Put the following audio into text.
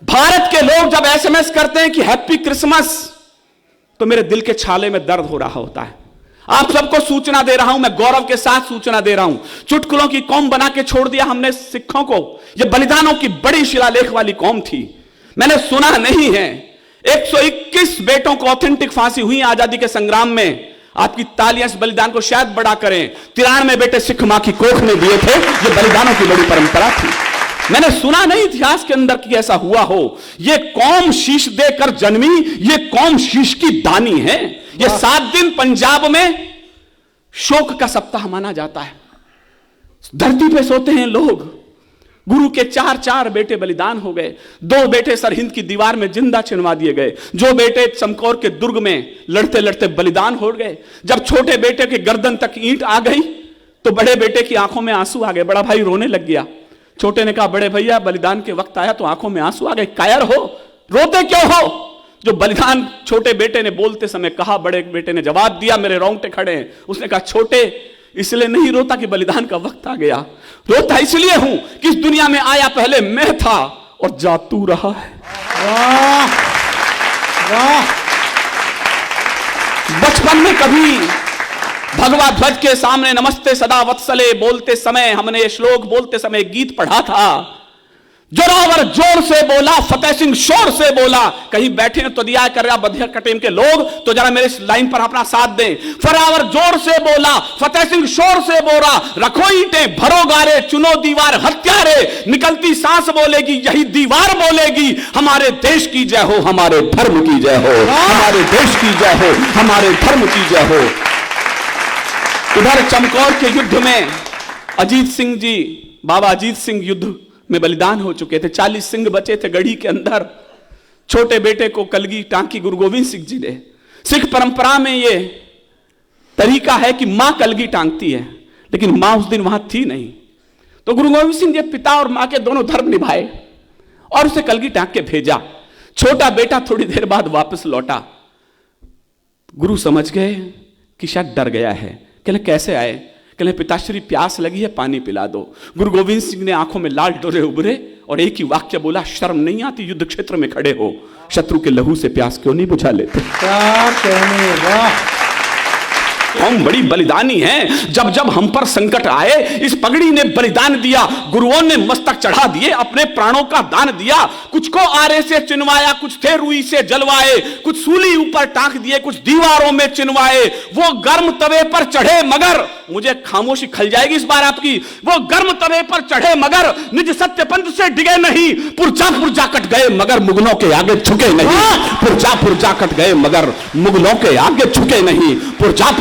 भारत के लोग जब एसएमएस करते हैं कि हैप्पी क्रिसमस, तो मेरे दिल के छाले में दर्द हो रहा होता है। आप सबको सूचना दे रहा हूं, मैं गौरव के साथ सूचना दे रहा हूं। चुटकुलों की कौम बना के छोड़ दिया हमने सिखों को। यह बलिदानों की बड़ी शिलालेख वाली कौम थी। मैंने सुना नहीं है 121 बेटों को ऑथेंटिक फांसी हुई आजादी के संग्राम में। आपकी तालियां इस बलिदान को शायद बड़ा करें। 93 बेटे सिख मां की कोख में दिए थे। यह बलिदानों की बड़ी परंपरा थी। मैंने सुना नहीं इतिहास के अंदर कि ऐसा हुआ हो। यह कौम शीश देकर जन्मी, यह कौम शीश की दानी है। यह 7 दिन पंजाब में शोक का सप्ताह माना जाता है। धरती पे सोते हैं लोग। गुरु के 4 बेटे बलिदान हो गए। 2 बेटे सरहिंद की दीवार में जिंदा चिनवा दिए गए। जो बेटे चमकौर के दुर्ग में लड़ते लड़ते बलिदान हो गए। जब छोटे बेटे के गर्दन तक ईंट आ गई तो बड़े बेटे की आंखों में आंसू आ गए। बड़ा भाई रोने लग गया। छोटे ने कहा, बड़े भैया बलिदान के वक्त आया तो आंखों में आंसू आ गए, कायर हो, रोते क्यों हो? जो बलिदान छोटे बेटे ने बोलते समय कहा, बड़े बेटे ने जवाब दिया, मेरे रोंगटे खड़े हैं। उसने कहा, छोटे इसलिए नहीं रोता कि बलिदान का वक्त आ गया, रोता इसलिए हूं कि इस दुनिया में आया पहले मैं था और जा तू रहा है। वाह वाह। बचपन में कभी भगवा ध्वज के सामने नमस्ते सदा वत्सले बोलते समय हमने ये श्लोक बोलते समय गीत पढ़ा था। जोरावर जोर से बोला, फतेह सिंह शोर से बोला। कहीं बैठे तो दिया कर रहा बधिया कटेम के लोग, तो जरा मेरे इस लाइन पर अपना साथ दें। फरावर जोर से बोला, फतेह सिंह शोर से बोला, रखो ईंटें भरो गारे, चुनो दीवार हत्यारे, निकलती सांस बोलेगी यही दीवार बोलेगी, हमारे देश की जय हो, हमारे धर्म की जय हो, हमारे देश की जय हो, हमारे धर्म की जय हो। उधर चमकौर के युद्ध में अजीत सिंह जी, बाबा अजीत सिंह युद्ध में बलिदान हो चुके थे। 40 सिंह बचे थे गढ़ी के अंदर। छोटे बेटे को कलगी टांकी गुरु गोविंद सिंह जी ने। सिख परंपरा में यह तरीका है कि मां कलगी टांगती है, लेकिन मां उस दिन वहां थी नहीं। तो गुरु गोविंद सिंह जी पिता और मां के दोनों धर्म निभाए और उसे कलगी टांग के भेजा। छोटा बेटा थोड़ी देर बाद वापस लौटा। गुरु समझ गए कि शायद डर गया है। कहले कैसे आए? कहले पिताश्री प्यास लगी है, पानी पिला दो। गुरु गोविंद सिंह ने आंखों में लाल डोरे उभरे और एक ही वाक्य बोला, शर्म नहीं आती युद्ध क्षेत्र में खड़े हो, शत्रु के लहू से प्यास क्यों नहीं बुझा लेते? क्या कहने, वाह। हम बड़ी बलिदानी हैं। जब जब हम पर संकट आए, इस पगड़ी ने बलिदान दिया। गुरुओं ने मस्तक चढ़ा दिए, अपने प्राणों का दान दिया। कुछ को आरे से चिनवाया, कुछ थे रुई से जलवाए, कुछ सूली ऊपर टांक दिए, कुछ दीवारों में चिनवाए। वो गर्म तवे पर चढ़े मगर, मुझे खामोशी खल जाएगी इस बार आपकी, वो गर्म तवे पर चढ़े मगर निज सत्य पंथ से डिगे नहीं। पुरजा कट गए मगर मुगलों के आगे झुके नहीं। पुरजा कट गए मगर मुगलों के आगे झुके नहीं। पुरजा